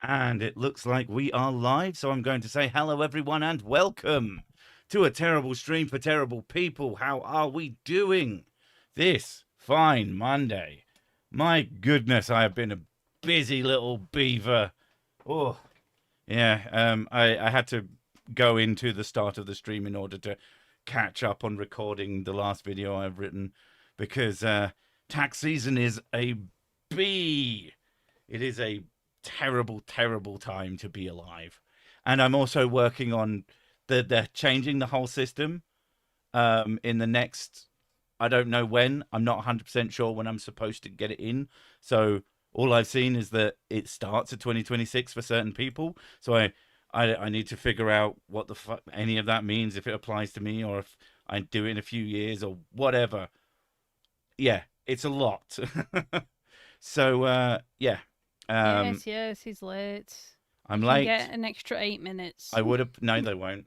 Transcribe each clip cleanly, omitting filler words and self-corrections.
And it looks like we are live, so I'm going to say hello, everyone, and welcome to a terrible stream for terrible people. How are we doing this fine Monday? My goodness, I have been a busy little beaver. Oh, yeah, I had to go into the start of the stream in order to catch up on recording the last video I've written because tax season is a bee. It is a terrible, terrible time to be alive. And I'm also working on they're changing the whole system in the next, I don't know when. I'm not 100% sure when I'm supposed to get it in. So all I've seen is that it starts at 2026 for certain people. So I need to figure out what the fuck any of that means, if it applies to me or if I do it in a few years or whatever. Yeah, it's a lot. So yeah. Yes, he's late. I'm You can late. get an extra 8 minutes. I would have. No, they won't.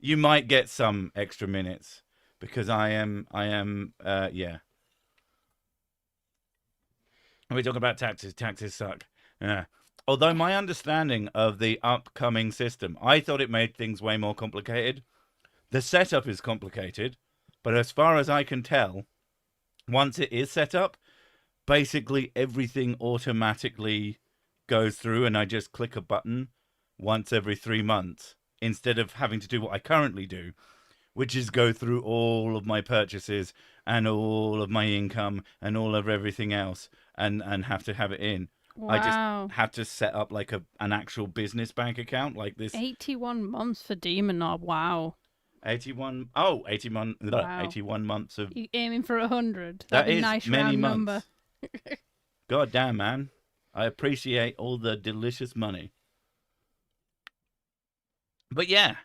You might get some extra minutes because I am. Yeah. Are we talking about taxes? Taxes suck. Yeah. Although my understanding of the upcoming system, I thought it made things way more complicated. The setup is complicated, but as far as I can tell, once it is set up, basically everything automatically goes through and I just click a button once every 3 months instead of having to do what I currently do, which is go through all of my purchases and all of my income and all of everything else and have to have it in. I just Wow. have to set up like an actual business bank account like this. 81 months for Demon Knob. Wow. 81 oh 81 Wow. 81 months of You aiming for 100? that That'd be is a nice many round months. number. God damn, man. I appreciate all the delicious money. But yeah,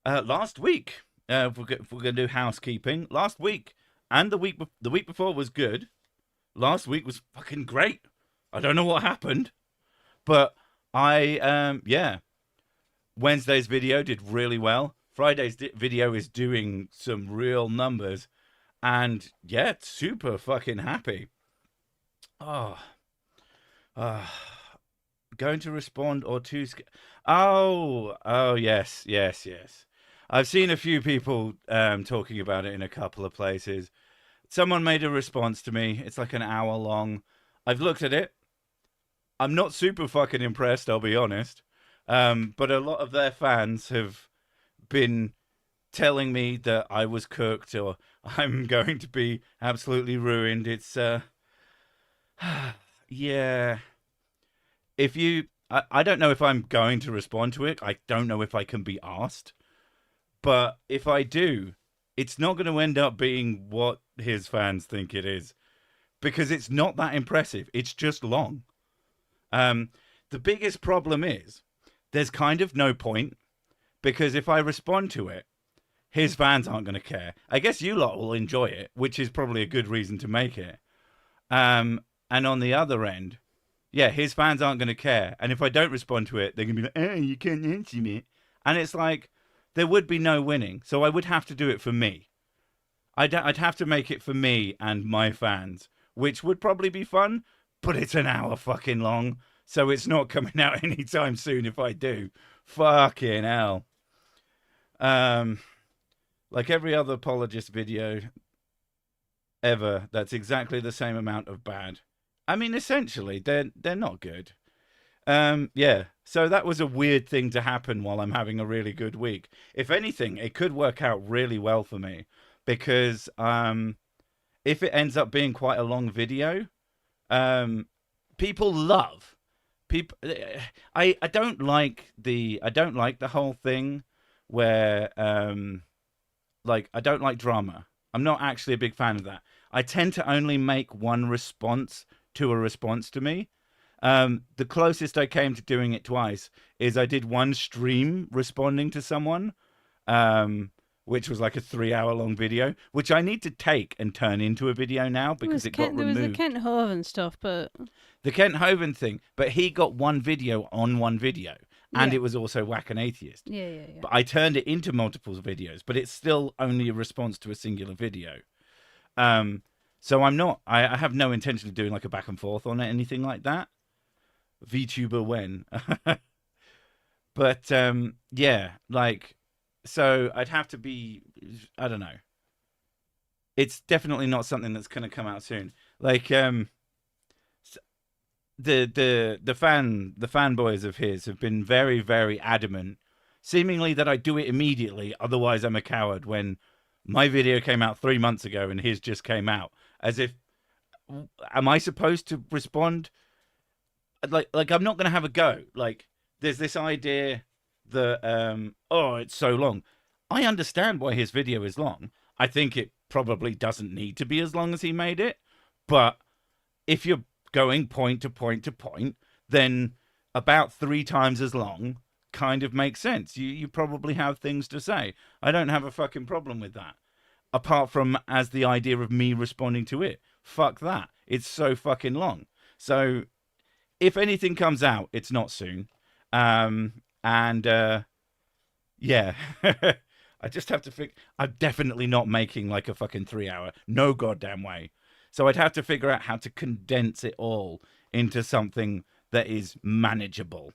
last week, if we're going to do housekeeping, last week and the week before was good. Last week was fucking great. I don't know what happened, but yeah, Wednesday's video did really well. Friday's video is doing some real numbers, and yeah, super fucking happy. Oh, going to respond or too oh yes. I've seen a few people talking about it in a couple of places. Someone made a response to me. It's like an hour long. I've looked at it. I'm not super fucking impressed, I'll be honest. But a lot of their fans have been telling me that I was cooked or I'm going to be absolutely ruined. It's yeah. If you I don't know if I'm going to respond to it. I don't know if I can be asked. But if I do, it's not going to end up being what his fans think it is because it's not that impressive. It's just long. The biggest problem is there's kind of no point because if I respond to it, his fans aren't going to care. I guess you lot will enjoy it, which is probably a good reason to make it. And on the other end, yeah, his fans aren't going to care. And if I don't respond to it, they're going to be like, oh, you can't answer me. And it's like, there would be no winning. So I would have to do it for me. I'd have to make it for me and my fans, which would probably be fun, but it's an hour fucking long. So it's not coming out anytime soon if I do. Fucking hell. Like every other apologist video ever, that's exactly the same amount of bad. I mean, essentially, they're not good. Yeah. So that was a weird thing to happen while I'm having a really good week. If anything, it could work out really well for me because if it ends up being quite a long video, people love people. I don't like the whole thing where like I don't like drama. I'm not actually a big fan of that. I tend to only make one response to a response to me. The closest I came to doing it twice is I did one stream responding to someone, which was like a 3 hour long video, which I need to take and turn into a video now because it got There was the removed. Kent Hovind stuff, but The Kent Hovind thing, but he got one video on one video, and Yeah. it was also Whack an Atheist. yeah. But I turned it into multiple videos, but it's still only a response to a singular video. So I'm not. I have no intention of doing like a back and forth on it, anything like that. VTuber when. But yeah, like, so I'd have to be, I don't know. It's definitely not something that's going to come out soon. Like the fanboys of his have been very, very adamant, seemingly that I do it immediately, otherwise I'm a coward, when my video came out 3 months ago and his just came out. As if, am I supposed to respond? Like I'm not going to have a go. Like, there's this idea that oh, it's so long. I understand why his video is long. I think it probably doesn't need to be as long as he made it, but if you're going point to point to point, then about 3 times as long kind of makes sense. You probably have things to say. I don't have a fucking problem with that. Apart from as the idea of me responding to it. Fuck that. It's so fucking long. So if anything comes out, it's not soon. Yeah. I just have to figure. I'm definitely not making like a fucking 3 hour. No goddamn way. So I'd have to figure out how to condense it all into something that is manageable,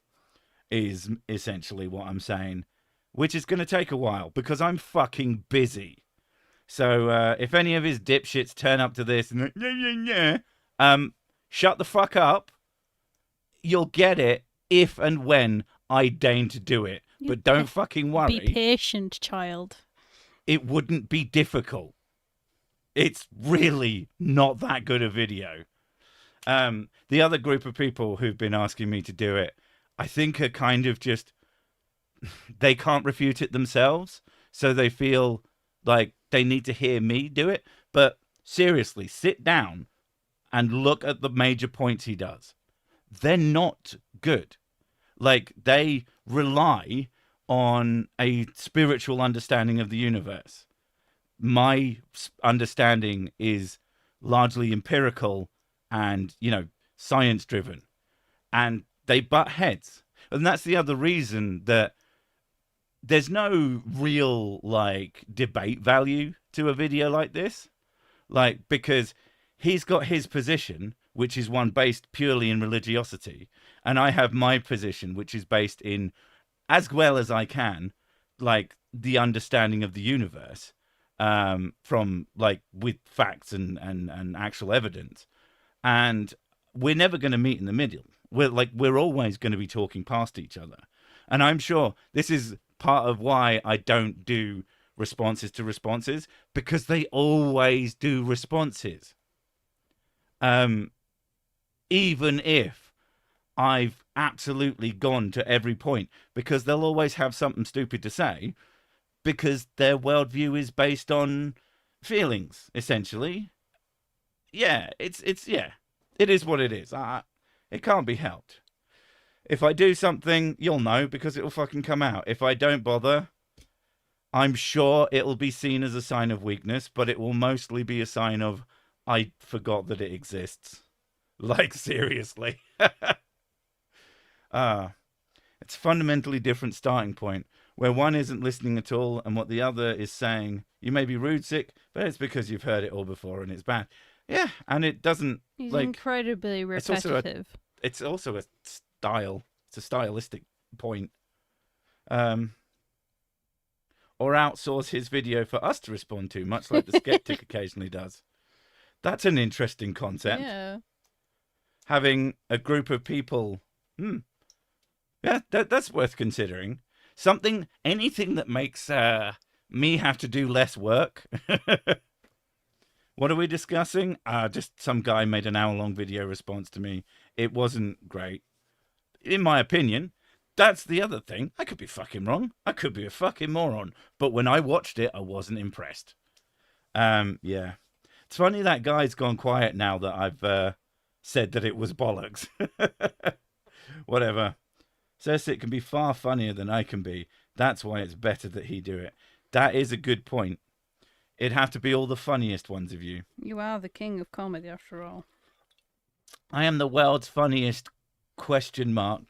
is essentially what I'm saying, which is going to take a while because I'm fucking busy. So if any of his dipshits turn up to this and shut the fuck up. You'll get it if and when I deign to do it. But don't fucking worry. Be patient, child. It wouldn't be difficult. It's really not that good a video. The other group of people who've been asking me to do it, I think are kind of just, they can't refute it themselves. So they feel like they need to hear me do it. But seriously, sit down and look at the major points he does. They're not good. Like, they rely on a spiritual understanding of the universe. My understanding is largely empirical and, science driven. And they butt heads. And that's the other reason that there's no real, like, debate value to a video like this. Like, because he's got his position, which is one based purely in religiosity, and I have my position, which is based in, as well as I can, like, the understanding of the universe, from, like, with facts and actual evidence. And we're never going to meet in the middle. We're always going to be talking past each other. And I'm sure this is part of why I don't do responses to responses, because they always do responses. Even if I've absolutely gone to every point, because they'll always have something stupid to say, because their worldview is based on feelings, essentially. Yeah, it is what it is. It can't be helped. If I do something, you'll know, because it'll fucking come out. If I don't bother, I'm sure it'll be seen as a sign of weakness, but it will mostly be a sign of, I forgot that it exists. Like, seriously. It's a fundamentally different starting point, where one isn't listening at all, and what the other is saying, you may be rude, Sic, but it's because you've heard it all before and it's bad. Yeah, and it doesn't, He's like, incredibly repetitive. It's also a style. It's a stylistic point. Or outsource his video for us to respond to, much like the skeptic occasionally does. That's an interesting concept. Yeah. Having a group of people, yeah, that's worth considering. Anything that makes me have to do less work. What are we discussing? Just some guy made an hour-long video response to me. It wasn't great. In my opinion, that's the other thing. I could be fucking wrong. I could be a fucking moron. But when I watched it, I wasn't impressed. Yeah. It's funny that guy's gone quiet now that I've said that it was bollocks. Whatever. Says it can be far funnier than I can be. That's why it's better that he do it. That is a good point. It'd have to be all the funniest ones of you. You are the king of comedy, after all. I am the world's funniest Questionmark.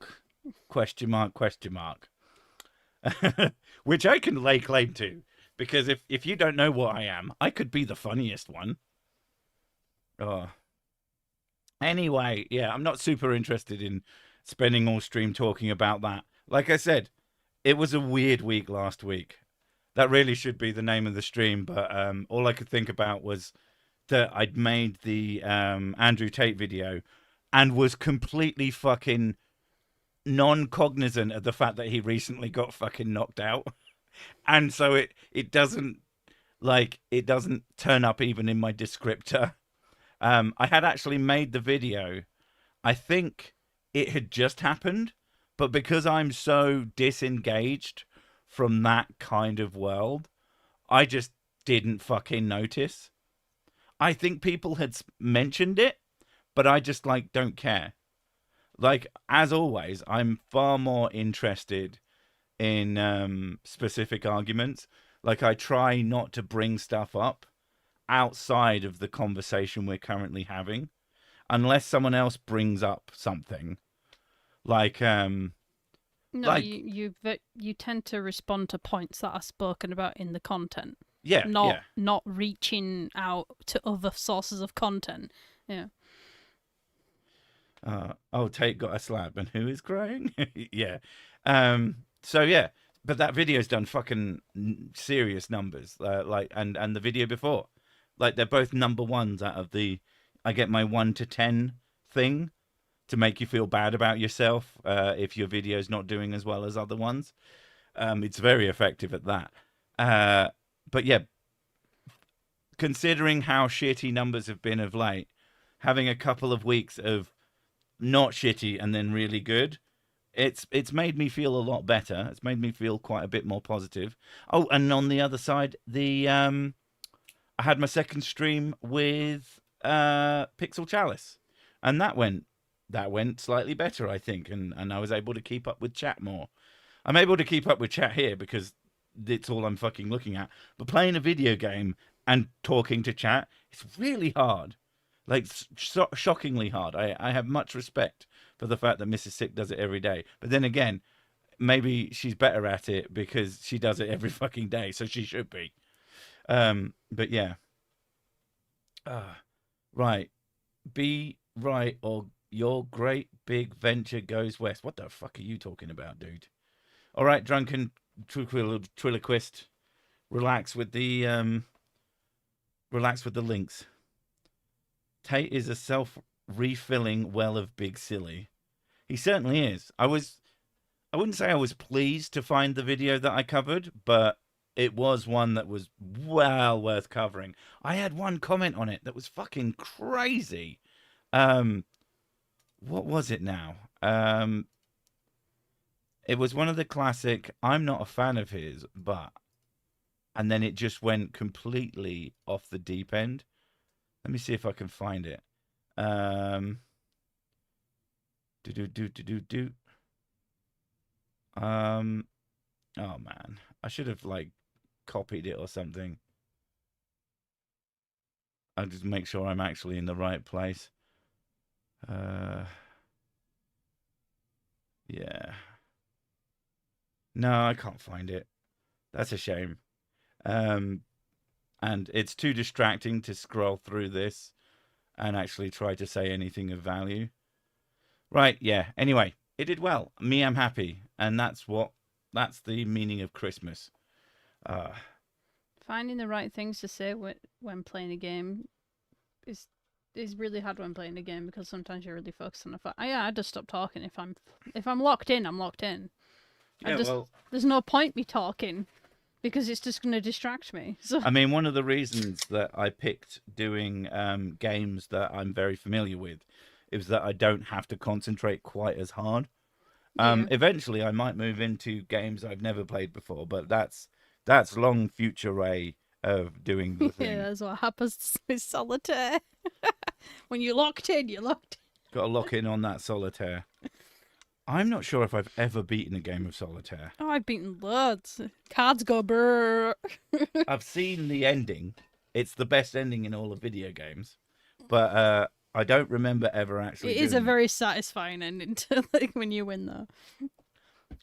Which I can lay claim to. Because if you don't know what I am, I could be the funniest one. Oh. Anyway, yeah, I'm not super interested in spending all stream talking about that. Like I said, it was a weird week last week. That really should be the name of the stream, but all I could think about was that I'd made the Andrew Tate video and was completely fucking non-cognizant of the fact that he recently got fucking knocked out. And so it doesn't turn up even in my descriptor. I had actually made the video. I think it had just happened, but because I'm so disengaged from that kind of world, I just didn't fucking notice. I think people had mentioned it, but I just don't care. Like, as always, I'm far more interested in specific arguments. Like, I try not to bring stuff up outside of the conversation we're currently having, unless someone else brings up something. Like, No, like you tend to respond to points that are spoken about in the content. Yeah, not reaching out to other sources of content. Yeah. Tate got a slap, and who is crying? Yeah. So yeah, but that video's done fucking serious numbers. And the video before, like, they're both number ones out of the. I get my 1 to 10 thing to make you feel bad about yourself if your video's not doing as well as other ones. It's very effective at that. But yeah, considering how shitty numbers have been of late, having a couple of weeks of not shitty and then really good, it's made me feel a lot better. It's made me feel quite a bit more positive. Oh, and on the other side, I had my second stream with Pixel Chalice, and that went slightly better, I think, and I was able to keep up with chat more. I'm able to keep up with chat here because it's all I'm fucking looking at. But playing a video game and talking to chat, it's really hard. Like, shockingly hard. I have much respect for the fact that Mrs. Sick does it every day. But then again, maybe she's better at it because she does it every fucking day, so she should be. But yeah. Right. Be right, or your great big venture goes west. What the fuck are you talking about, dude? All right, drunken Trilliquist. Relax with the links. Tate is a self-refilling well of big silly. He certainly is. I wouldn't say I was pleased to find the video that I covered, but it was one that was well worth covering. I had one comment on it that was fucking crazy. What was it now? It was one of the classic, I'm not a fan of his, but... And then it just went completely off the deep end. Let me see if I can find it. Oh, man. I should have, copied it or something. I'll just make sure I'm actually in the right place. Yeah. No, I can't find it. That's a shame. And it's too distracting to scroll through this and actually try to say anything of value. Right, yeah. Anyway, it did well. Me, I'm happy. And that's the meaning of Christmas. Finding the right things to say when playing a game is really hard when playing a game, because sometimes you're really focused on the fact, I just stop talking. If I'm locked in, I'm locked in. Yeah, there's no point me talking because it's just going to distract me. So. I mean, one of the reasons that I picked doing games that I'm very familiar with is that I don't have to concentrate quite as hard. Yeah. Eventually, I might move into games I've never played before, but that's long future way of doing the thing. Yeah, that's what happens with solitaire. When you're locked in, you're locked in. Got to lock in on that solitaire. I'm not sure if I've ever beaten a game of solitaire. Oh, I've beaten loads. Cards go brrr. I've seen the ending. It's the best ending in all of video games. But I don't remember ever actually It is a very satisfying ending to, when you win, though.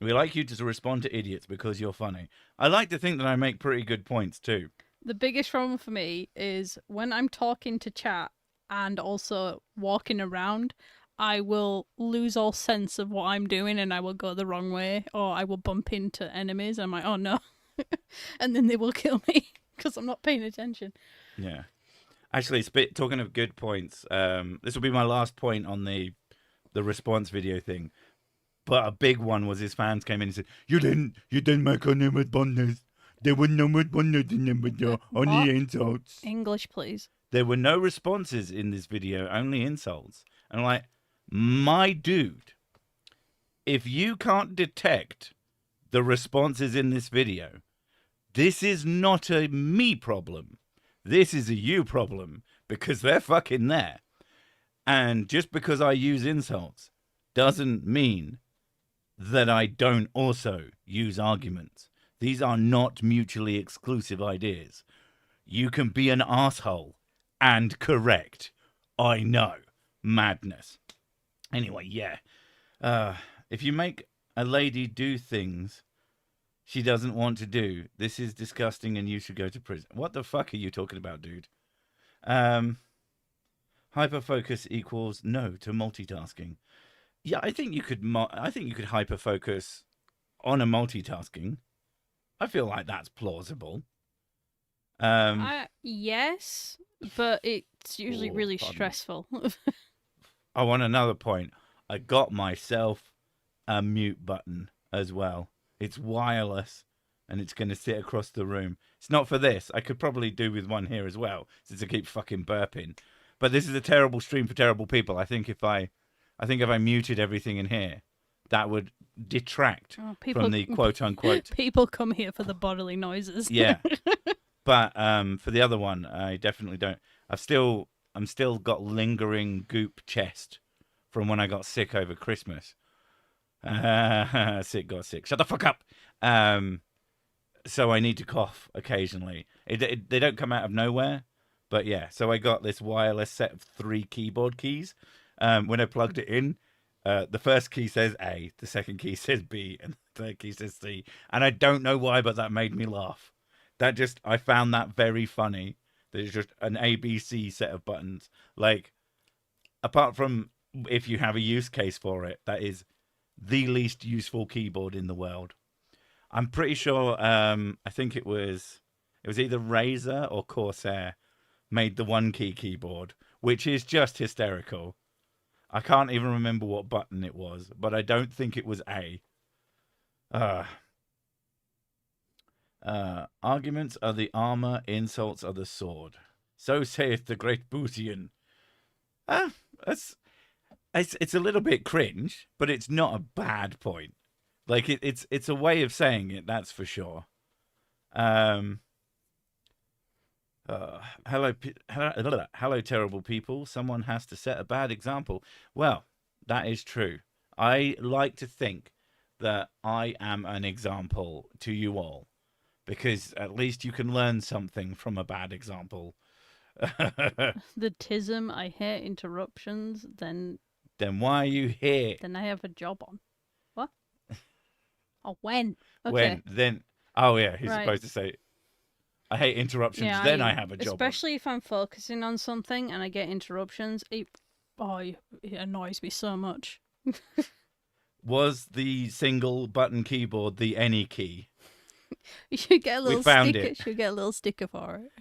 We like you to respond to idiots because you're funny. I like to think that I make pretty good points, too. The biggest problem for me is when I'm talking to chat and also walking around, I will lose all sense of what I'm doing and I will go the wrong way, or I will bump into enemies. I'm like, oh no. And then they will kill me because I'm not paying attention. Yeah. Actually, talking of good points, this will be my last point on the response video thing. But a big one was his fans came in and said, you didn't make any responses. There were no responses in the video, only insults. English, please. There were no responses in this video, only insults. And I'm like, my dude, if you can't detect the responses in this video, this is not a me problem. This is a you problem, because they're fucking there. And just because I use insults doesn't mean that I don't also use arguments. These are not mutually exclusive ideas. You can be an asshole and correct. I know. Madness. Anyway, yeah. If you make a lady do things she doesn't want to do, this is disgusting and you should go to prison. What the fuck are you talking about, dude? Hyperfocus equals no to multitasking. Yeah, I think you could hyperfocus on a multitasking. I feel like that's plausible. Yes, but it's usually really stressful. I want another point. I got myself a mute button as well. It's wireless, and it's going to sit across the room. It's not for this. I could probably do with one here as well, since I keep fucking burping. But this is a terrible stream for terrible people. I think if I muted everything in here, that would detract from the quote unquote. People come here for the bodily noises. Yeah, but for the other one, I definitely don't. I'm still got lingering goop chest from when I got sick over Christmas. Got sick. Shut the fuck up. So I need to cough occasionally. They don't come out of nowhere, but yeah. So I got this wireless set of 3 keyboard keys. When I plugged it in, the first key says A, the second key says B, and the third key says C. And I don't know why, but that made me laugh. I found that very funny. There's just an ABC set of buttons. Like, apart from if you have a use case for it, that is the least useful keyboard in the world. I'm pretty sure, I think it was either Razer or Corsair made the 1-key keyboard, which is just hysterical. I can't even remember what button it was, but I don't think it was A. Arguments are the armor, insults are the sword. So saith the great Bootian. It's a little bit cringe, but it's not a bad point. Like it's a way of saying it, that's for sure. Hello, terrible people. Someone has to set a bad example. Well, that is true. I like to think that I am an example to you all, because at least you can learn something from a bad example. The tism, I hate interruptions, then why are you here? Then I have a job on. What? Oh, when? Okay. Oh yeah, he's supposed to say, I hate interruptions, then I have a job especially on. If I'm focusing on something and I get interruptions, it annoys me so much. Was the single button keyboard the any key? You should get a little sticker. You should get a little sticker for it.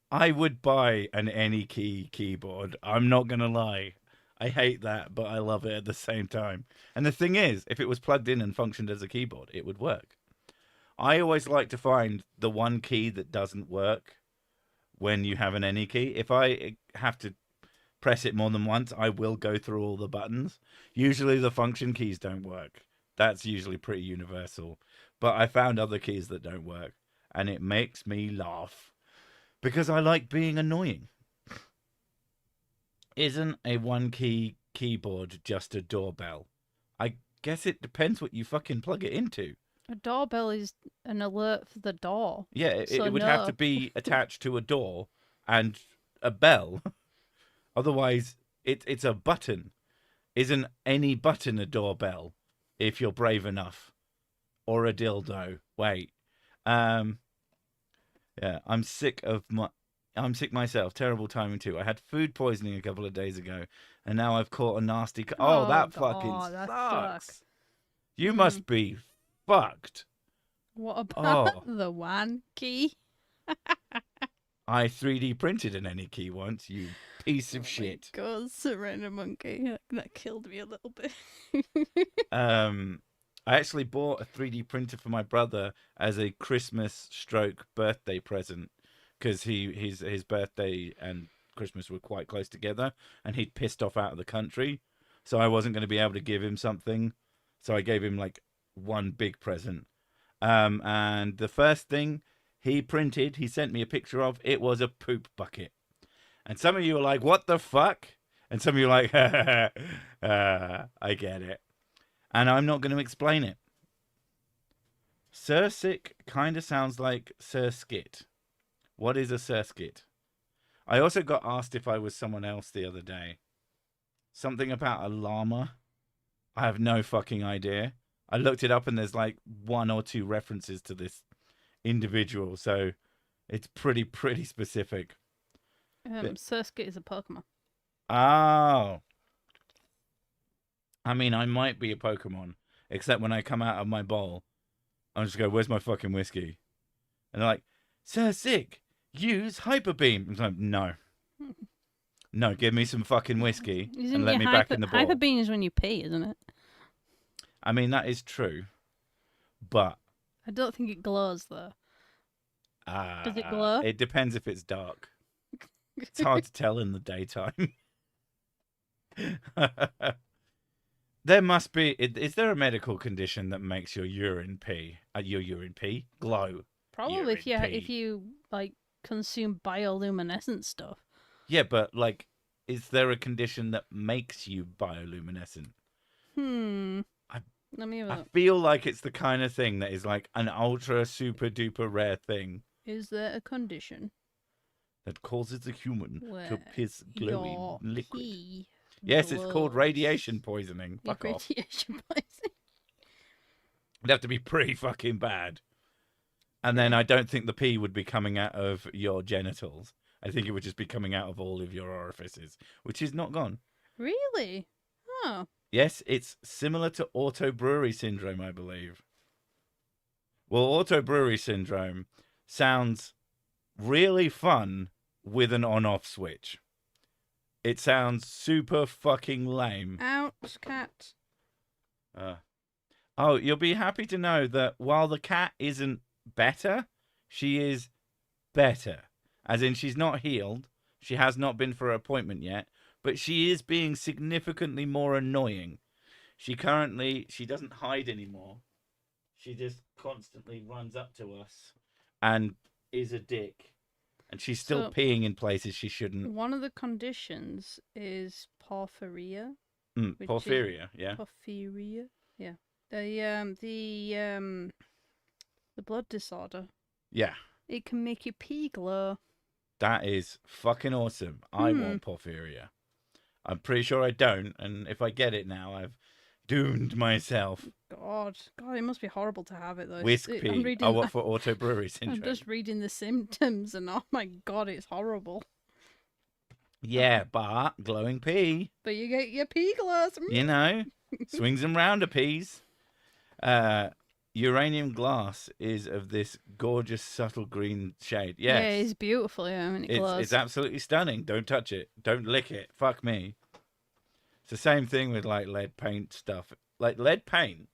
I would buy an any key keyboard. I'm not gonna lie. I hate that, but I love it at the same time. And the thing is, if it was plugged in and functioned as a keyboard, it would work. I always like to find the one key that doesn't work when you have an any key. If I have to press it more than once, I will go through all the buttons. Usually the function keys don't work. That's usually pretty universal. But I found other keys that don't work, and it makes me laugh because I like being annoying. Isn't a 1-key keyboard just a doorbell? I guess it depends what you fucking plug it into. A doorbell is an alert for the door. Yeah, it would have to be attached to a door and a bell. Otherwise, it's a button. Isn't any button a doorbell if you're brave enough? Or a dildo. Wait. Yeah, I'm sick myself. Terrible timing too. I had food poisoning a couple of days ago, and now I've caught a nasty. Oh, that fucking God, that sucks. You Mm. must be fucked. What about Oh. the one key? I 3D printed an any key once, you piece of shit. God, Serena Monkey. That killed me a little bit. I actually bought a 3D printer for my brother as a Christmas stroke birthday present because his birthday and Christmas were quite close together, and he'd pissed off out of the country, so I wasn't going to be able to give him something, so I gave him like one big present. And the first thing he printed, he sent me a picture of, it was a poop bucket. And some of you are like, what the fuck? And some of you are like, I get it. And I'm not going to explain it. Sic kind of sounds like Sir Skit. What is a Sir Skit? I also got asked if I was someone else the other day. Something about a llama. I have no fucking idea. I looked it up and there's like 1 or 2 references to this individual, so it's pretty specific. Surskit is a Pokemon. Oh. I mean, I might be a Pokemon, except when I come out of my bowl, I'll just go, where's my fucking whiskey? And they're like, Sir Sick, use Hyper Beam. I'm like, no. No, give me some fucking whiskey and let me back in the bowl. Hyper Beam is when you pee, isn't it? I mean, that is true, but... I don't think it glows, though. Does it glow? It depends if it's dark. It's hard to tell in the daytime. There must be... Is there a medical condition that makes your urine pee? Your urine pee? Glow. Probably if you like consume bioluminescence stuff. Yeah, but like, is there a condition that makes you bioluminescent? Let me have a I look. feel like it's the kind of thing that is like an ultra super duper rare thing. Is there a condition That causes a human where to piss glowing your liquid? pee Yes, it's called glows? radiation poisoning. Fuck off. Radiation poisoning. It'd have to be pretty fucking bad. And then I don't think the pee would be coming out of your genitals. I think it would just be coming out of all of your orifices, which is not gone. Really? Oh. Yes, it's similar to autobrewery syndrome, I believe. Well, autobrewery syndrome sounds really fun with an on-off switch. It sounds super fucking lame. Ouch, cat. Oh, you'll be happy to know that while the cat isn't better, she is better. As in, she's not healed. She has not been for an appointment yet. But she is being significantly more annoying. She doesn't hide anymore. She just constantly runs up to us and is a dick. And she's still peeing in places she shouldn't. One of the conditions is porphyria. Porphyria, yeah. Porphyria, yeah. The blood disorder. Yeah. It can make your pee glow. That is fucking awesome. I want porphyria. I'm pretty sure I don't, and if I get it now, I've doomed myself. God, it must be horrible to have it though. Whisk pee. What for autobrewery syndrome? I'm just reading the symptoms, and oh my god, it's horrible. Yeah, but glowing pee. But you get your pee glows. You know, swings and roundapees. Uranium glass is of this gorgeous, subtle green shade. Yes. Yeah, it's beautiful. Yeah, when it glows. It's absolutely stunning. Don't touch it. Don't lick it. Fuck me. It's the same thing with like lead paint stuff. Like lead paint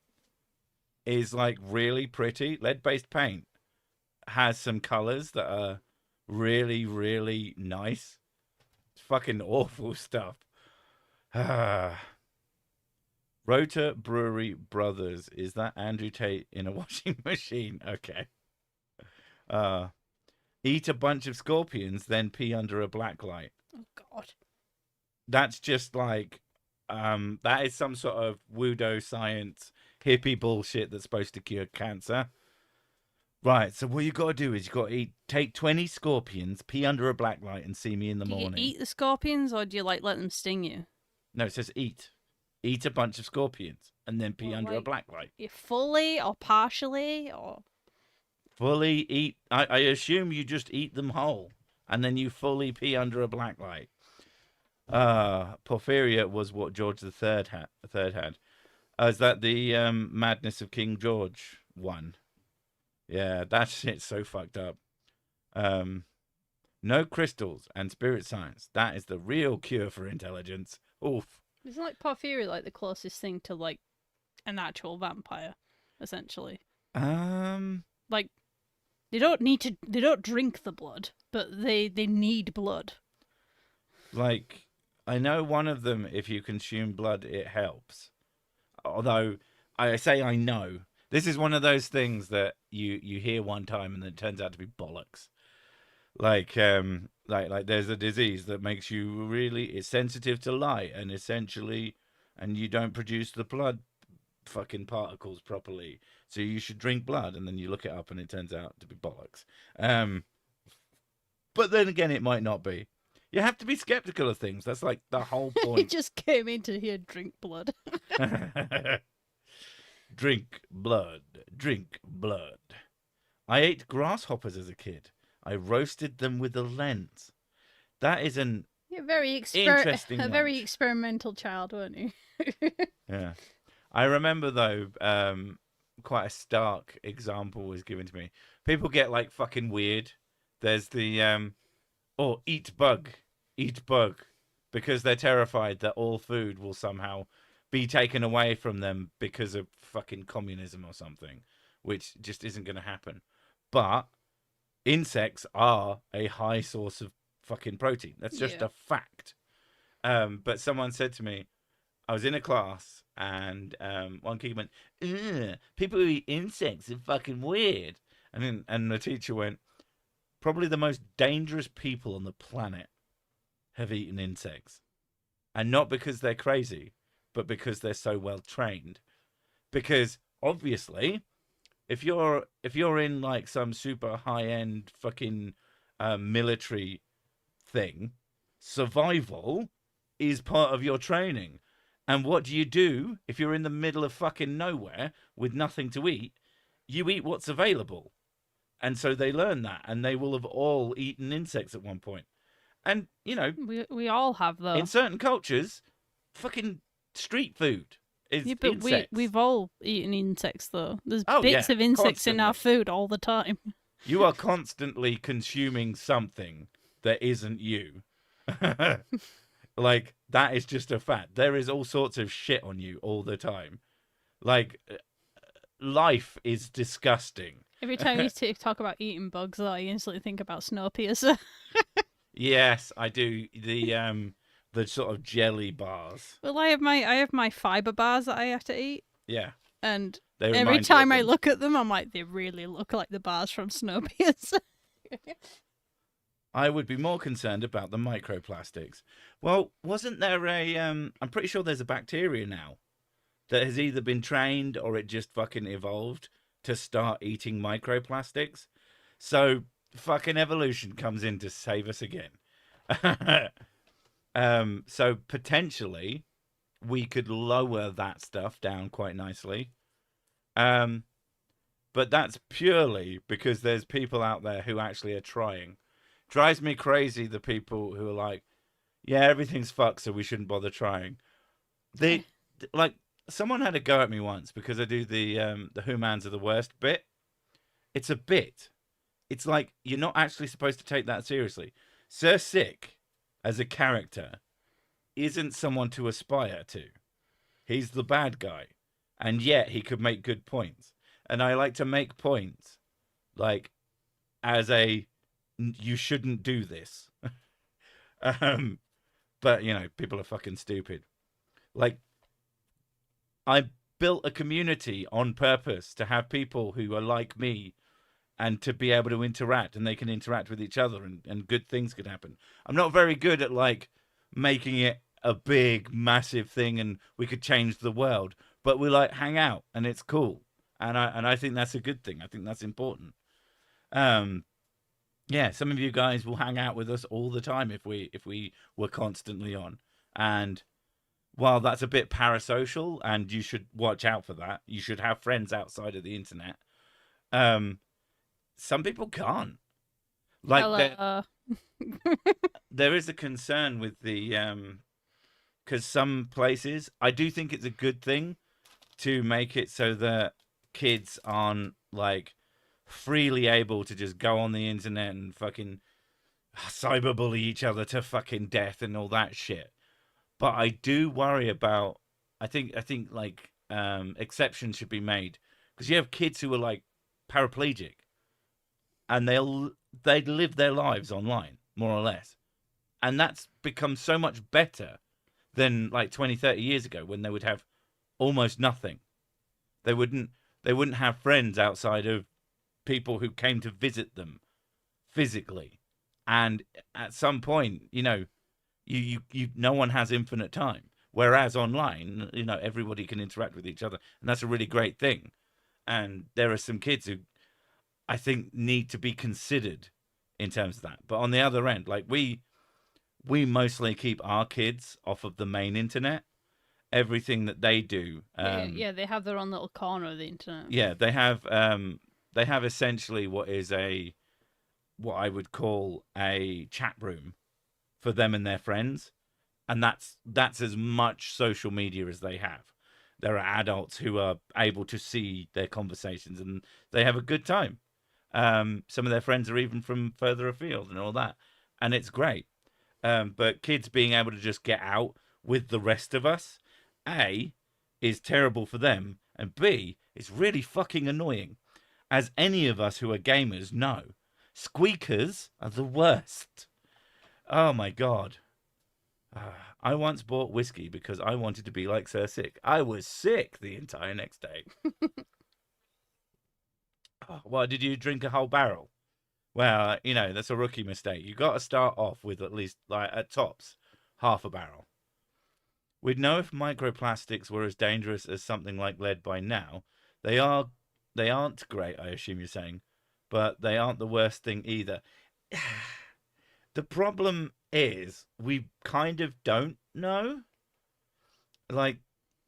is like really pretty. Lead-based paint has some colors that are really, really nice. It's fucking awful stuff. Rota Brewery Brothers. Is that Andrew Tate in a washing machine? Okay. Eat a bunch of scorpions, then pee under a black light. Oh, God. That's just like, that is some sort of pseudo science hippie bullshit that's supposed to cure cancer. Right, so what you got to do is you got to take 20 scorpions, pee under a black light, and see me in the morning. Do you eat the scorpions, or do you like let them sting you? No, it says eat. Eat a bunch of scorpions and then pee under a black light. You fully or partially or fully eat? I assume you just eat them whole and then you fully pee under a black light. Porphyria was what George the Third had. Is that the Madness of King George one? Yeah, that shit's so fucked up. Um, no crystals and spirit science. That is the real cure for intelligence. Oof. Isn't like Porphyria like the closest thing to like an actual vampire, essentially? Um, Like they don't drink the blood, but they need blood. like I know one of them. If you consume blood, it helps. Although I say I know. This is one of those things that you hear one time and then it turns out to be bollocks. Like there's a disease that makes you really it's sensitive to light and essentially and you don't produce the blood fucking particles properly. So you should drink blood and then you look it up and it turns out to be bollocks. But then again it might not be. You have to be skeptical of things. That's like the whole He point. just came into here drink blood. Drink blood. Drink blood. I ate grasshoppers as a kid. I roasted them with a lens. That is an You're very interesting a very lunch. experimental child, weren't you? Yeah. I remember though, quite a stark example was given to me. People get like fucking weird. There's the eat bug, because they're terrified that all food will somehow be taken away from them because of fucking communism or something, which just isn't going to happen. But insects are a high source of fucking protein. That's just Yeah. a fact. But someone said to me, I was in a class and one kid went, "Ugh, people who eat insects are fucking weird." And the teacher went, probably the most dangerous people on the planet have eaten insects. And not because they're crazy, but because they're so well trained. Because obviously, if you're in like some super high end fucking military thing, survival is part of your training. And what do you do if you're in the middle of fucking nowhere with nothing to eat? You eat what's available. And so they learn that, and they will have all eaten insects at one point. And, you know, We all have though. in certain cultures, fucking street food is Yeah, but insects. we've all eaten insects though. There's Oh, bits yeah, of insects in our constantly. food all the time. You are constantly consuming something that isn't you. Like, that is just a fact. There is all sorts of shit on you all the time. Like, life is disgusting. Every time you talk about eating bugs, though, I instantly think about Snowpiercer. Yes, I do. The sort of jelly bars. Well, I have my fiber bars that I have to eat, Yeah. and They every remind you of time I them. look at them, I'm like, they really look like the bars from Snowpiercer. I would be more concerned about the microplastics. Well, wasn't there I'm pretty sure there's a bacteria now that has either been trained or it just fucking evolved to start eating microplastics. So fucking evolution comes in to save us again. So potentially we could lower that stuff down quite nicely. But that's purely because there's people out there who actually are trying. Drives me crazy the people who are like, yeah, everything's fucked, so we shouldn't bother trying. They like someone had a go at me once because I do the who mans are the worst bit. It's a bit. It's like you're not actually supposed to take that seriously. Sir Sick, as a character, isn't someone to aspire to. He's the bad guy, and yet he could make good points. And I like to make points, like as a you shouldn't do this. But you know, people are fucking stupid. Like, I built a community on purpose to have people who are like me and to be able to interact, and they can interact with each other, and good things could happen. I'm not very good at like making it a big massive thing and we could change the world, but we like hang out and it's cool, and I think that's a good thing. I think that's important. Yeah, some of you guys will hang out with us all the time if we were constantly on. And while that's a bit parasocial and you should watch out for that, you should have friends outside of the internet. Some people can't. Like Hello. there is a concern with the because some places, I do think it's a good thing to make it so that kids aren't like freely able to just go on the internet and fucking cyberbully each other to fucking death and all that shit. But I do worry about. I think like exceptions should be made because you have kids who are like paraplegic and they live their lives online more or less, and that's become so much better than like 20, 30 years ago when they would have almost nothing. They wouldn't they wouldn't have friends outside of people who came to visit them physically. And at some point, you no one has infinite time. Whereas online, everybody can interact with each other, and that's a really great thing. And there are some kids who I think need to be considered in terms of that. But on the other end, like we mostly keep our kids off of the main internet. Everything that they do, Yeah, they have their own little corner of the internet. yeah, they have essentially what I would call a chat room for them and their friends, and that's as much social media as they have. There are adults who are able to see their conversations and they have a good time. Some of their friends are even from further afield and all that, and it's great. But kids being able to just get out with the rest of us, A, is terrible for them, and B, is really fucking annoying. As any of us who are gamers know, squeakers are the worst. Oh my god. I once bought whiskey because I wanted to be like Sir Sick. I was sick the entire next day. Well, did you drink a whole barrel? Well, that's a rookie mistake. You got to start off with at least, like, at tops, half a barrel. We'd know if microplastics were as dangerous as something like lead by now. They are. They aren't great, I assume you're saying, but they aren't the worst thing either. The problem is we kind of don't know, like,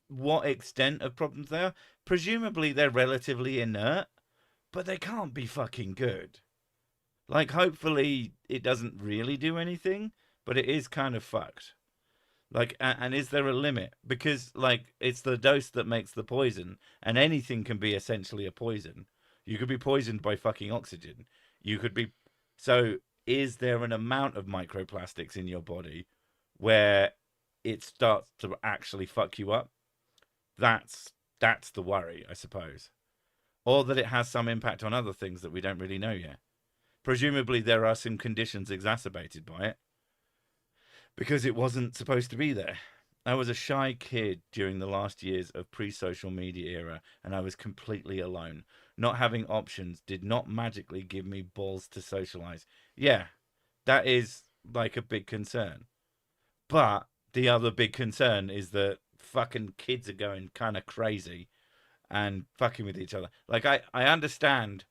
what extent of problems they are. Presumably they're relatively inert, but they can't be fucking good. Like, hopefully it doesn't really do anything, but it is kind of fucked. Like, and is there a limit? Because, like, it's the dose that makes the poison, and anything can be essentially a poison. You could be poisoned by fucking oxygen. You could be. So, is there an amount of microplastics in your body where it starts to actually fuck you up? That's the worry, I suppose. Or that it has some impact on other things that we don't really know yet. Presumably, there are some conditions exacerbated by it because it wasn't supposed to be there. I was a shy kid during the last years of pre-social media era, and I was completely alone. Not having options did not magically give me balls to socialize. Yeah, that is like a big concern. But the other big concern is that fucking kids are going kind of crazy and fucking with each other. Like I understand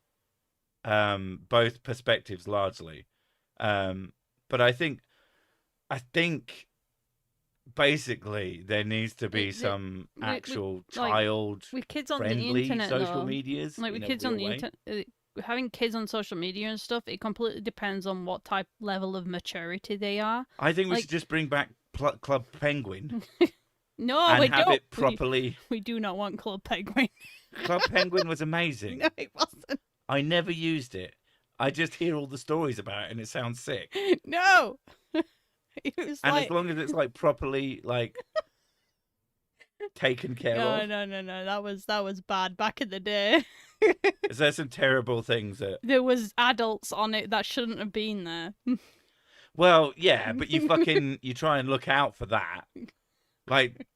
both perspectives largely, but I think basically there needs to be some actual child with kids on the friendly internet, social though, medias. like with kids on the internet, having kids on social media and stuff, it completely depends on what type level of maturity they are. I think we Like, should just bring back Club Penguin no, and we have don't. it properly. We do not want Club Penguin. Club Penguin was amazing. No, it wasn't. I never used it. I just hear all the stories about it and it sounds sick. No. It was And like... as long as it's like properly like taken care of. No. That was bad back in the day. Is there some terrible things that There was adults on it that shouldn't have been there. Well, yeah, but you try and look out for that. Like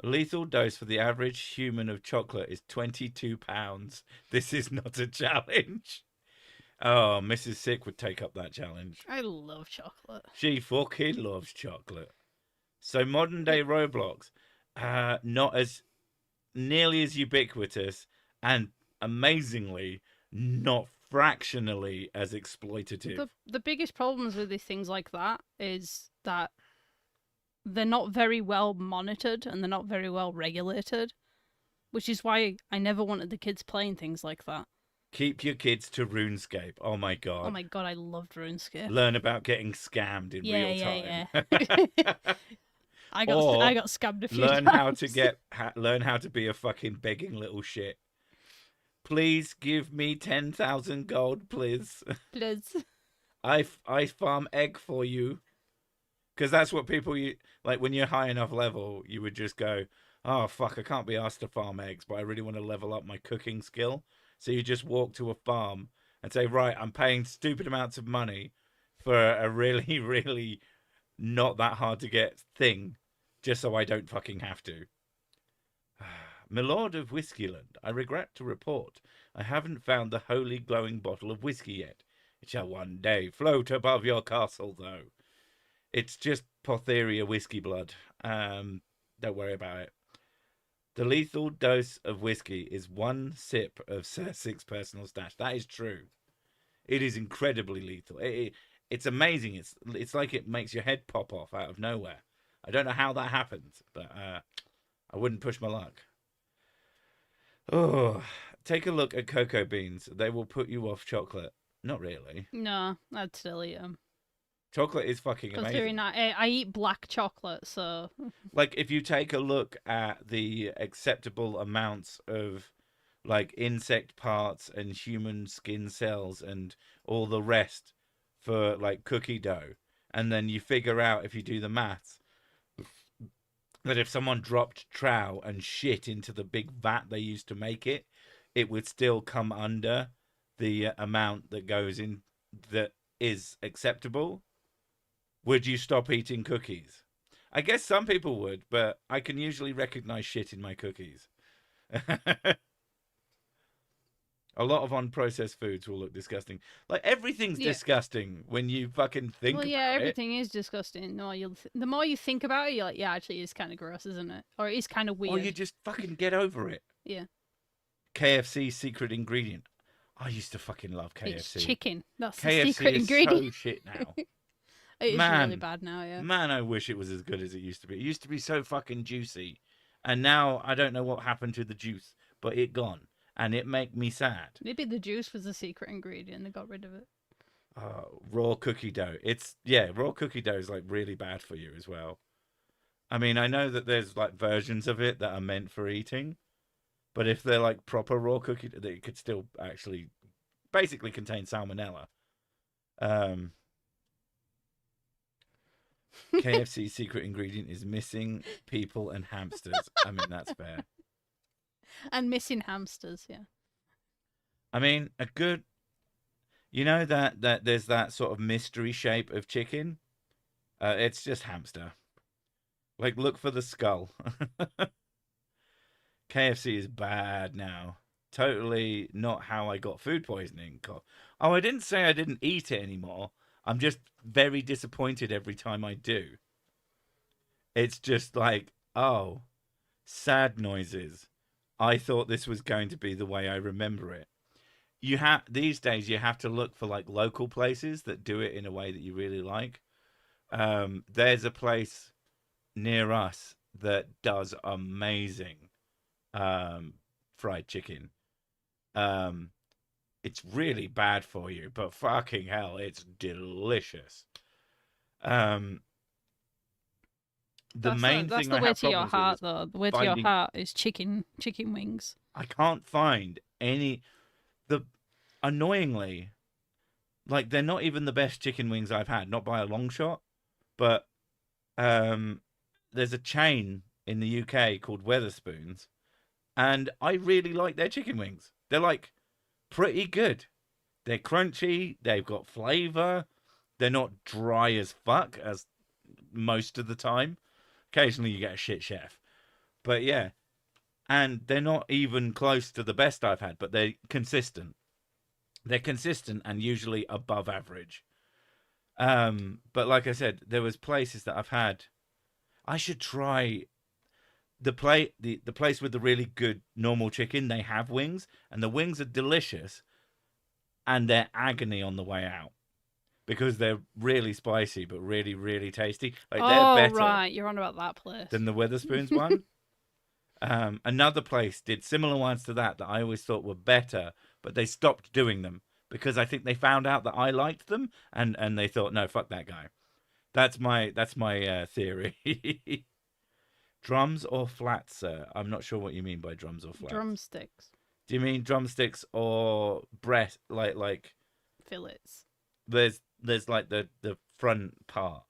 lethal dose for the average human of chocolate is 22 pounds. This is not a challenge. Oh, Mrs. Sick would take up that challenge. I love chocolate. She fucking loves chocolate. So modern day Roblox, not as nearly as ubiquitous and amazingly not fractionally as exploitative. The biggest problems with these things like that is that they're not very well monitored and they're not very well regulated, which is why I never wanted the kids playing things like that. Keep your kids to RuneScape. Oh my Oh god. my god, I loved RuneScape. Learn about getting scammed in Yeah, real yeah, time. yeah. I Or got scammed a few learn how to times. get learn how to be a fucking begging little shit. Please give me 10,000 gold, please. Please. I farm egg for you. Because that's what people like when you're high enough level, you would just go, "Oh fuck, I can't be asked to farm eggs, but I really want to level up my cooking skill." So you just walk to a farm and say, "Right, I'm paying stupid amounts of money for a really, really not that hard to get thing, just so I don't fucking have to." Milord of Whiskeyland, I regret to report I haven't found the holy glowing bottle of whiskey yet. It shall one day float above your castle, though. It's just Potheria whiskey blood. Don't worry about it. The lethal dose of whiskey is one sip of Sir Six personal stash. That is true. It is incredibly lethal. It's amazing. It's like it makes your head pop off out of nowhere. I don't know how that happens, but I wouldn't push my luck. Oh, take a look at cocoa beans. They will put you off chocolate. Not really. No, I'd still eat them. Chocolate is fucking Considering amazing. I eat black chocolate, so Like if you take a look at the acceptable amounts of like insect parts and human skin cells and all the rest for like cookie dough, and then you figure out if you do the maths that if someone dropped trow and shit into the big vat they used to make it, it would still come under the amount that goes in that is acceptable. Would you stop eating cookies? I guess some people would, but I can usually recognize shit in my cookies. A lot of unprocessed foods will look disgusting. Like everything's yeah. disgusting when you fucking think Well, yeah, about it. everything is disgusting. No, the more you think about it, you're like, yeah, actually, it's kind of gross, isn't it? Or it is kind of Or you weird. just fucking get over it. Yeah, KFC secret ingredient. I used to fucking love it's KFC. chicken. That's the KFC secret is ingredient. so shit now. It is really Man, bad now. Yeah. man, I wish it was as good as it used to be. It used to be so fucking juicy. And now I don't know what happened to the juice, but it gone. And it make me sad. Maybe the juice was the secret ingredient. They got rid of it. Raw cookie dough. Raw cookie dough is like really bad for you as well. I mean, I know that there's like versions of it that are meant for eating, but if they're like proper raw cookie, they could still actually basically contain salmonella. Um, KFC's secret ingredient is missing people and hamsters. I mean, that's fair. And missing hamsters. Yeah. I mean, a good, you know that there's that sort of mystery shape of chicken. It's just hamster. Like, look for the skull. KFC is bad now. Totally not how I got food poisoning. Oh, I didn't say I didn't eat it anymore. I'm just very disappointed every time I do. It's just like, oh, sad noises. I thought this was going to be the way I remember it. You have these days you have to look for like local places that do it in a way that you really like. There's a place near us that does amazing fried chicken. It's really bad for you, but fucking hell, it's delicious. Um, the main That's thing the I way have to your problems with heart, is though. The way to your finding. heart is chicken wings. I can't find any. The annoyingly, like they're not even the best chicken wings I've had, not by a long shot. But there's a chain in the UK called Weatherspoons, and I really like their chicken wings. They're like pretty good. They're crunchy. They've got flavor. They're not dry as fuck as most of the time. Occasionally you get a shit chef, but yeah, and they're not even close to the best I've had. But they're consistent. They're consistent and usually above average. But like I said, there was places that I've had. I should try the place with the really good normal chicken. They have wings, and the wings are delicious, and they're agony on the way out because they're really spicy but really really tasty. Like they're Oh better right, you're on about that place. than the Weatherspoons one. Another place did similar ones to that I always thought were better, but they stopped doing them because I think they found out that I liked them, and they thought, no, fuck that guy. That's my theory. Drums or flats, sir? I'm not sure what you mean by drums or flats. Drumsticks. Do you mean drumsticks or breast? Like Fillets. there's like the front part,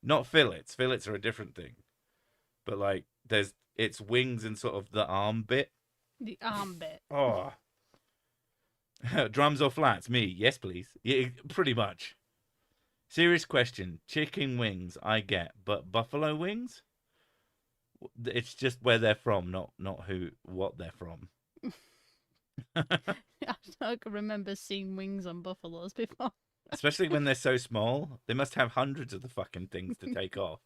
not fillets. Fillets are a different thing, but like it's wings and sort of the arm bit. The arm bit. Oh, drums or flats? Me, yes, please. Yeah, pretty much. Serious question. Chicken wings, I get, but buffalo wings? It's just where they're from, not what they're from. I can remember seeing wings on buffaloes before. Especially when they're so small. They must have hundreds of the fucking things to take off.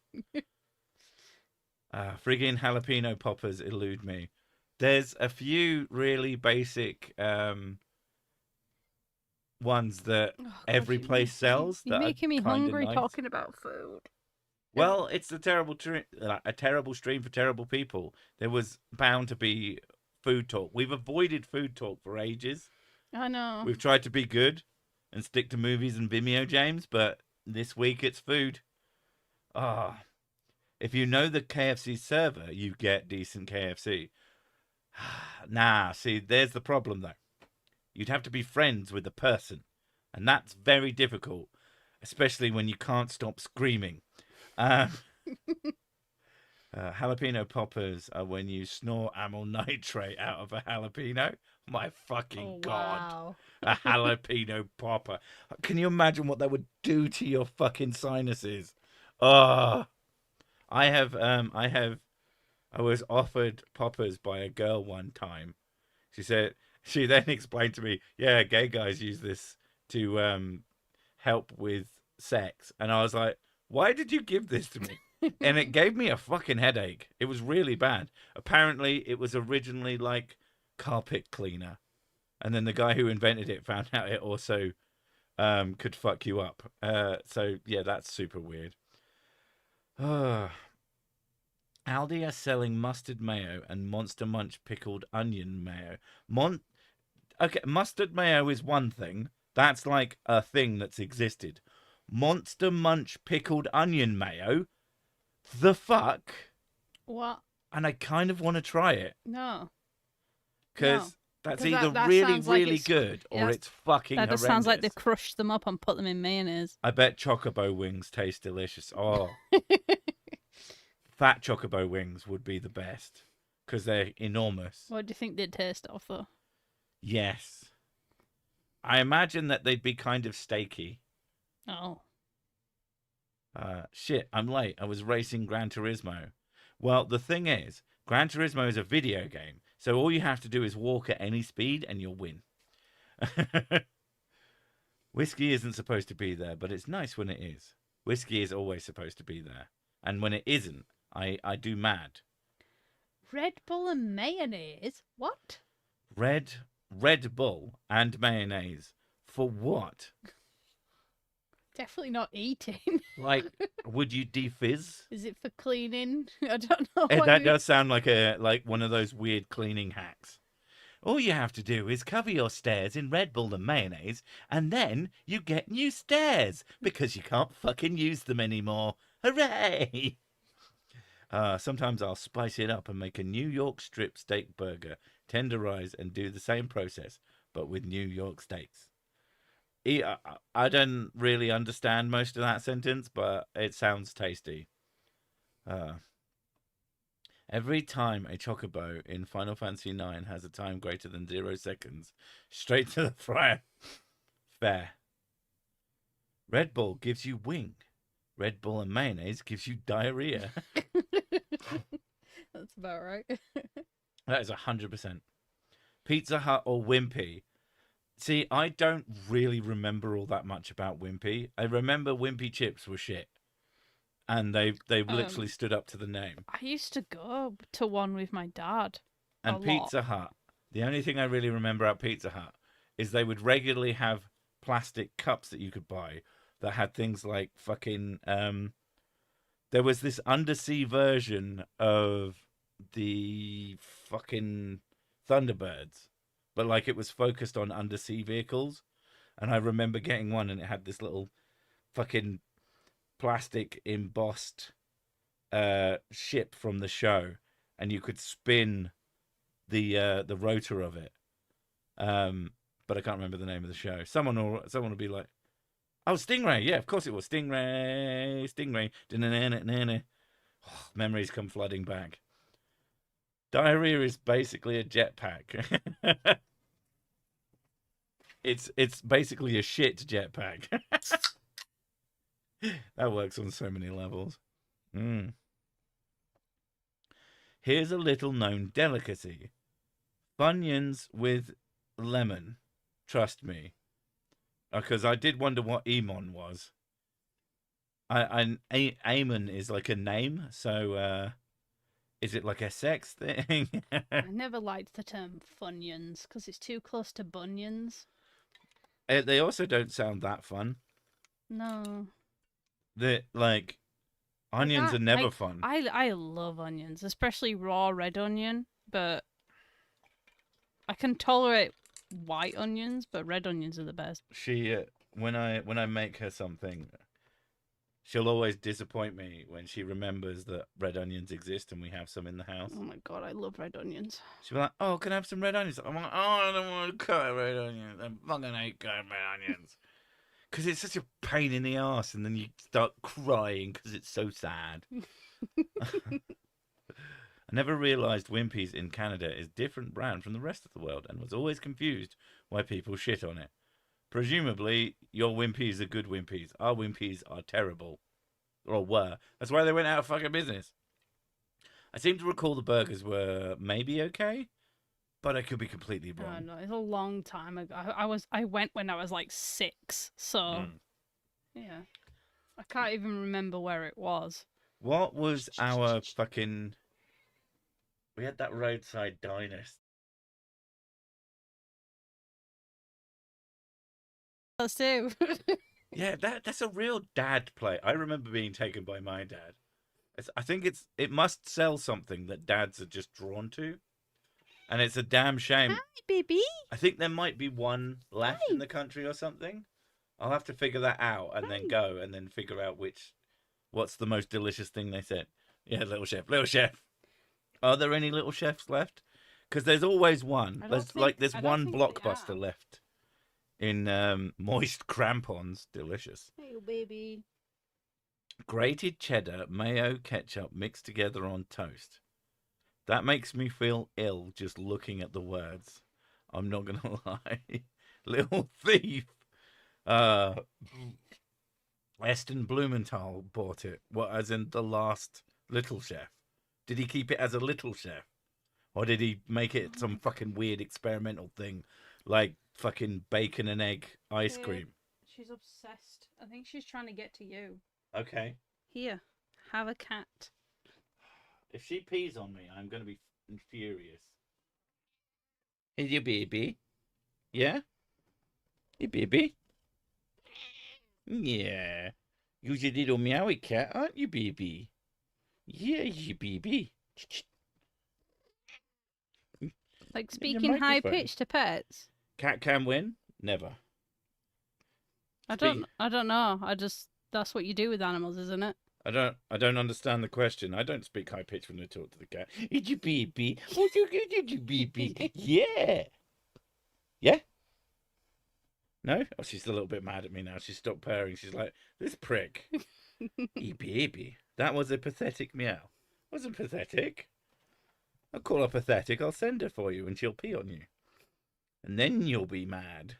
Friggin' jalapeno poppers elude me. There's a few really basic ones that every place sells. You're making me hungry nice. talking about food. Well, it's a terrible stream for terrible people. There was bound to be food talk. We've avoided food talk for ages. I know. We've tried to be good and stick to movies and Vimeo, James, but this week it's food. If you know the KFC server, you get decent KFC. Nah, see, there's the problem, though. You'd have to be friends with the person, and that's very difficult, especially when you can't stop screaming. Jalapeno poppers are when you snort amyl nitrate out of a jalapeno. My fucking God. Wow. A jalapeno popper. Can you imagine what that would do to your fucking sinuses? I was offered poppers by a girl one time. She then explained to me, yeah, gay guys use this to help with sex. And I was like, why did you give this to me? And it gave me a fucking headache. It was really bad. Apparently, it was originally like carpet cleaner. And then the guy who invented it found out it also could fuck you up. So, yeah, that's super weird. Aldi are selling mustard mayo and Monster Munch pickled onion mayo. Okay, mustard mayo is one thing. That's like a thing that's existed. Monster Munch pickled onion mayo? The fuck? What? And I kind of want to try it. No. Because that's either that really, sounds like really good or it's fucking That horrendous. just sounds like they crushed them up and put them in mayonnaise. I bet chocobo wings taste delicious. Oh. Fat chocobo wings would be the best. Because they're enormous. What do you think they'd taste of, though? Yes. I imagine that they'd be kind of steaky. Oh. Shit, I'm late. I was racing Gran Turismo. Well, the thing is, Gran Turismo is a video game, so all you have to do is walk at any speed and you'll win. Whiskey isn't supposed to be there, but it's nice when it is. Whiskey is always supposed to be there. And when it isn't, I do mad. Red Bull and mayonnaise? What? Red Bull and mayonnaise. For what? Definitely not eating. Like, would you defizz? Is it for cleaning? I don't know. That does sound like one of those weird cleaning hacks. All you have to do is cover your stairs in Red Bull and mayonnaise, and then you get new stairs because you can't fucking use them anymore. Hooray! Sometimes I'll spice it up and make a New York strip steak burger, tenderize and do the same process, but with New York steaks. I don't really understand most of that sentence, but it sounds tasty. Every time a chocobo in Final Fantasy IX has a time greater than 0 seconds, straight to the fryer. Fair. Red Bull gives you wing. Red Bull and mayonnaise gives you diarrhea. That's about right. That is 100%. Pizza Hut or Wimpy? See, I don't really remember all that much about Wimpy. I remember Wimpy chips were shit. And they've literally stood up to the name. I used to go to one with my dad. And Pizza Hut, the only thing I really remember about Pizza Hut is they would regularly have plastic cups that you could buy that had things like fucking... there was this undersea version of the fucking Thunderbirds but like it was focused on undersea vehicles. And I remember getting one, and it had this little fucking plastic embossed ship from the show, and you could spin the rotor of it. But I can't remember the name of the show. Someone will be like, "Oh, Stingray! Yeah, of course it was Stingray." Oh, memories come flooding back. Diarrhea is basically a jetpack. It's basically a shit jetpack. That works on so many levels. Here's a little known delicacy. Funyuns with lemon. Trust me. Because I did wonder what Emon was. Amon is like a name, so is it like a sex thing? I never liked the term funyuns because it's too close to bunions. They also don't sound that fun. No. Like onions are never fun. I love onions, especially raw red onion, but I can tolerate white onions, but red onions are the best. She when I make her something, she'll always disappoint me when she remembers that red onions exist and we have some in the house. Oh my god, I love red onions. She'll be like, "Oh, can I have some red onions?" I'm like, "Oh, I don't want to cut red onions. I fucking hate cutting red onions." Because it's such a pain in the ass, and then you start crying because it's so sad. I never realised Wimpy's in Canada is different brand from the rest of the world, and was always confused why people shit on it. Presumably, your Wimpy's are good Wimpy's. Our Wimpy's are terrible. Or were. That's why they went out of fucking business. I seem to recall the burgers were maybe okay, but I could be completely wrong. No, it's a long time ago. I went when I was like 6, so yeah. I can't even remember where it was. What was our fucking... We had that roadside diner. Let's do. Yeah, that's a real dad play. I remember being taken by my dad. I think it must sell something that dads are just drawn to. And it's a damn shame. Hi, baby. I think there might be one left in the country or something. I'll have to figure that out and then go and then figure out what's the most delicious thing they said. Yeah, little chef. Are there any little chefs left? Because there's always one. There's one Blockbuster left in moist crampons. Delicious. Hey, baby. Grated cheddar, mayo, ketchup mixed together on toast. That makes me feel ill just looking at the words. I'm not going to lie. Little thief. Eston Blumenthal bought it. What, as in the last Little Chef? Did he keep it as a Little Chef? Or did he make it some fucking weird experimental thing like fucking bacon and egg ice cream? She's obsessed. I think she's trying to get to you. Okay. Here, have a cat. If she pees on me, I'm going to be furious. Is your baby? Yeah? Your baby? Yeah. You're a little meowy cat, aren't you, baby? Yeah, you baby. Like speaking high pitch to pets. Cat can win? Never. I don't know. That's what you do with animals, isn't it? I don't understand the question. I don't speak high pitch when I talk to the cat. It's your baby. Oh, you baby. Yeah. Yeah? No? Oh, she's a little bit mad at me now. She stopped purring. She's like, this prick. Baby. That was a pathetic meow. Wasn't pathetic. I'll call her pathetic. I'll send her for you and she'll pee on you. And then you'll be mad.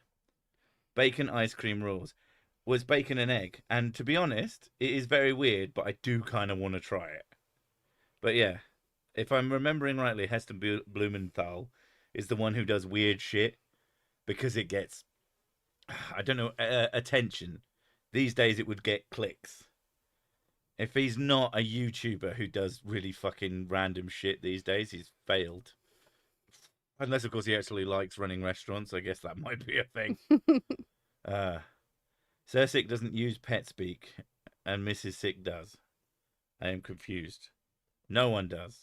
Bacon ice cream rules. Was bacon and egg. And to be honest, it is very weird, but I do kind of want to try it. But yeah, if I'm remembering rightly, Heston Blumenthal is the one who does weird shit because it gets, I don't know, attention. These days it would get clicks. If he's not a YouTuber who does really fucking random shit these days, he's failed. Unless, of course, he actually likes running restaurants. I guess that might be a thing. Sir Sic doesn't use pet speak, and Mrs. Sic does. I am confused. No one does.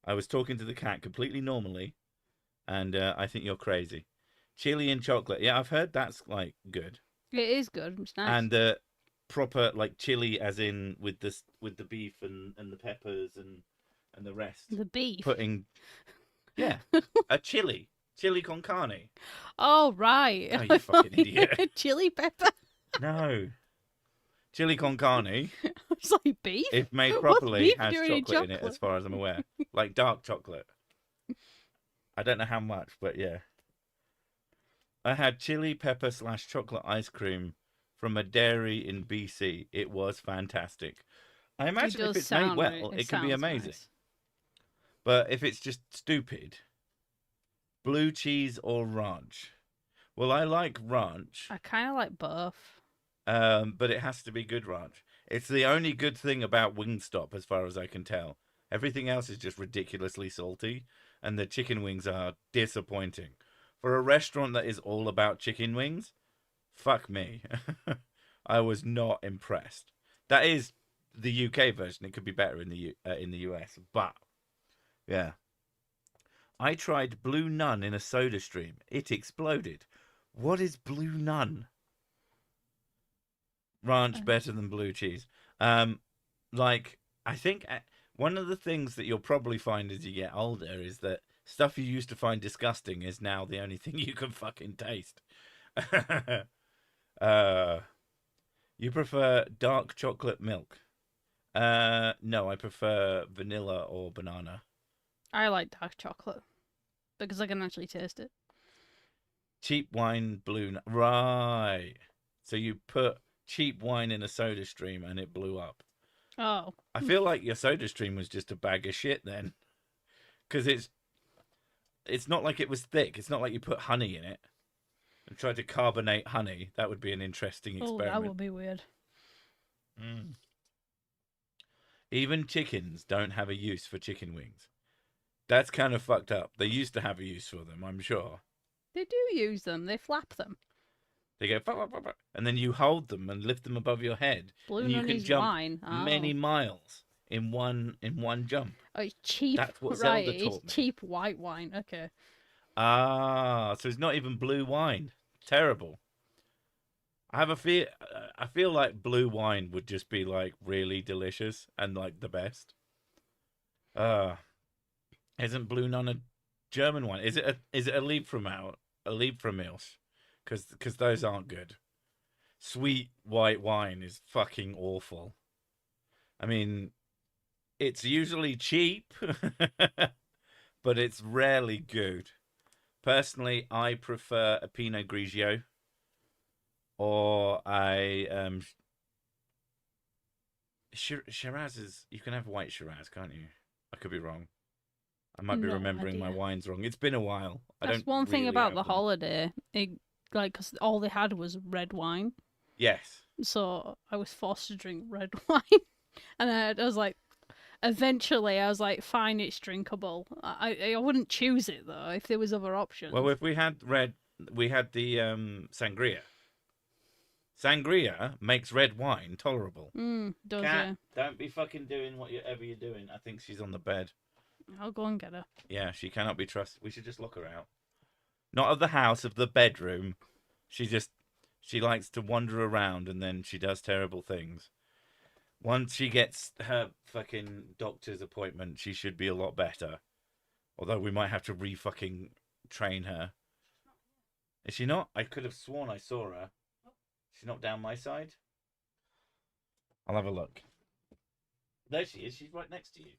I was talking to the cat completely normally, and I think you're crazy. Chili and chocolate. Yeah, I've heard that's like good. It is good. It's nice. And proper like chili, as in with the beef and the peppers and the rest. The beef. Putting a chili con carne. Oh right. Oh, you fucking idiot. Chili pepper. No, chili con carne, It's like beef. if made What's properly, beef has doing in chocolate in it, chocolate? as far as I'm aware. Like dark chocolate. I don't know how much, but yeah. I had chili pepper / chocolate ice cream from a dairy in BC. It was fantastic. I imagine if it's made well, it can be amazing. Nice. But if it's just stupid, blue cheese or ranch? Well, I like ranch, I kind of like both. but it has to be good ranch. It's the only good thing about Wingstop, as far as I can tell. Everything else is just ridiculously salty, and the chicken wings are disappointing. For a restaurant that is all about chicken wings, fuck me. I was not impressed. That is the UK version. It could be better in the US, but yeah. I tried Blue Nun in a soda stream. It exploded. What is Blue Nun? Ranch better than blue cheese. Like, I think one of the things that you'll probably find as you get older is that stuff you used to find disgusting is now the only thing you can fucking taste. You prefer dark chocolate milk? No, I prefer vanilla or banana. I like dark chocolate because I can actually taste it. Cheap wine, right. So you put cheap wine in a soda stream and it blew up. Oh. I feel like your soda stream was just a bag of shit then. Because it's not like it was thick. It's not like you put honey in it and tried to carbonate honey. That would be an interesting experiment. Oh, that would be weird. Even chickens don't have a use for chicken wings. That's kind of fucked up. They used to have a use for them, I'm sure. They do use them. They flap them. They go, and then you hold them and lift them above your head. Blue and you can jump wine. Oh. many miles in one jump. Oh, it's cheap. That's what right, Zelda taught me. It's cheap white wine. Okay. Ah, so it's not even blue wine. Terrible. I feel like blue wine would just be like really delicious and like the best. Isn't Blue Nun a German wine? Is it a Liebfraumilch? Because those aren't good. Sweet white wine is fucking awful. I mean, it's usually cheap, but it's rarely good. Personally, I prefer a Pinot Grigio or a Shiraz is. You can have white Shiraz, can't you? I could be wrong. I might be remembering my wines wrong. It's been a while. That's one thing about the holiday. Because all they had was red wine. Yes. So I was forced to drink red wine. And I was like, eventually I was like, fine, it's drinkable. I wouldn't choose it, though, if there was other options. Well, if we had we had the sangria. Sangria makes red wine tolerable. Does Cat, don't be fucking doing whatever you're doing. I think she's on the bed. I'll go and get her. Yeah, she cannot be trusted. We should just lock her out. Not of the house, of the bedroom. She likes to wander around and then she does terrible things. Once she gets her fucking doctor's appointment, she should be a lot better. Although we might have to re-fucking train her. Is she not? I could have sworn I saw her. She's not down my side? I'll have a look. There she is. She's right next to you.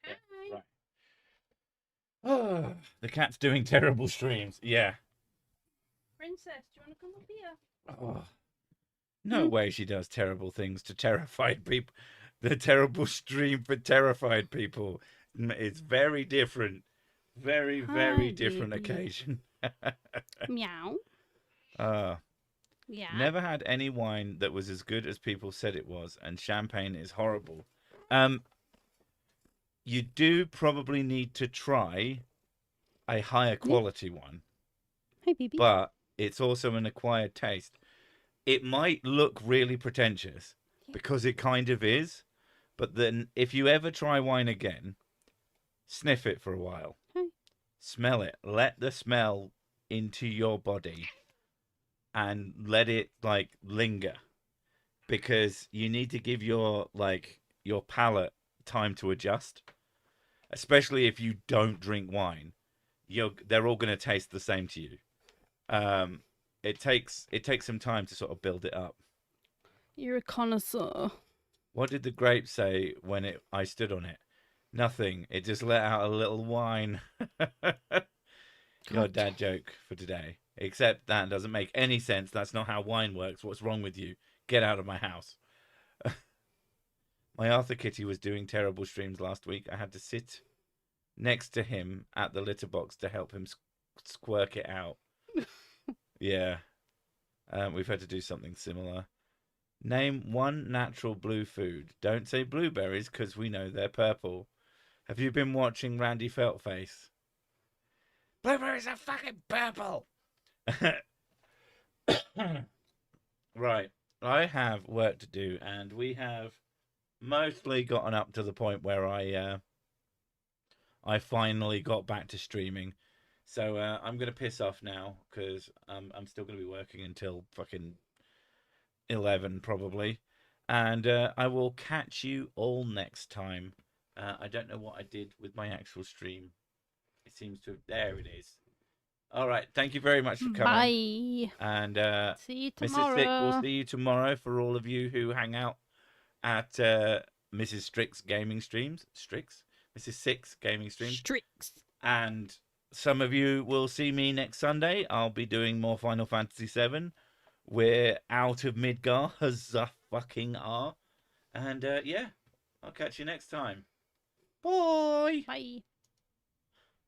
Hi. Yeah, right. Oh, the cat's doing terrible streams. Yeah. Princess, do you want to come up here? Oh, no way she does terrible things to terrified people. The terrible stream for terrified people. It's very different. Very, very different occasion. Meow. Yeah. Never had any wine that was as good as people said it was, and champagne is horrible. You do probably need to try a higher quality one. Hi, baby. But it's also an acquired taste. It might look really pretentious because it kind of is. But then if you ever try wine again, Sniff it for a while. Okay. Smell it. Let the smell into your body and let it like linger, because you need to give your palate time to adjust, especially if you don't drink wine. They're all going to taste the same to you. It takes some time to sort of build it up. You're a connoisseur. What did the grape say when I stood on it? Nothing. It just let out a little whine. Your dad joke for today. Except that doesn't make any sense. That's not how wine works. What's wrong with you? Get out of my house. My Arthur Kitty was doing terrible streams last week. I had to sit next to him at the litter box to help him squirk it out. Yeah. We've had to do something similar. Name one natural blue food. Don't say blueberries, because we know they're purple. Have you been watching Randy Feltface? Blueberries are fucking purple! Right. I have work to do, and we have mostly gotten up to the point where I finally got back to streaming. So I'm going to piss off now, because I'm still going to be working until fucking 11 probably. And I will catch you all next time. I don't know what I did with my actual stream. It seems to have... There it is. All right. Thank you very much for coming. Bye. And See you Mrs. Sick, tomorrow. we'll see you tomorrow for all of you who hang out at Mrs. Strick's gaming streams. Mrs. Sick's gaming streams. Strix. And some of you will see me next Sunday. I'll be doing more Final Fantasy VII. We're out of Midgar. Huzzah fucking are. And yeah, I'll catch you next time. Bye. Bye.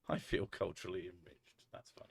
I feel culturally enriched. That's funny.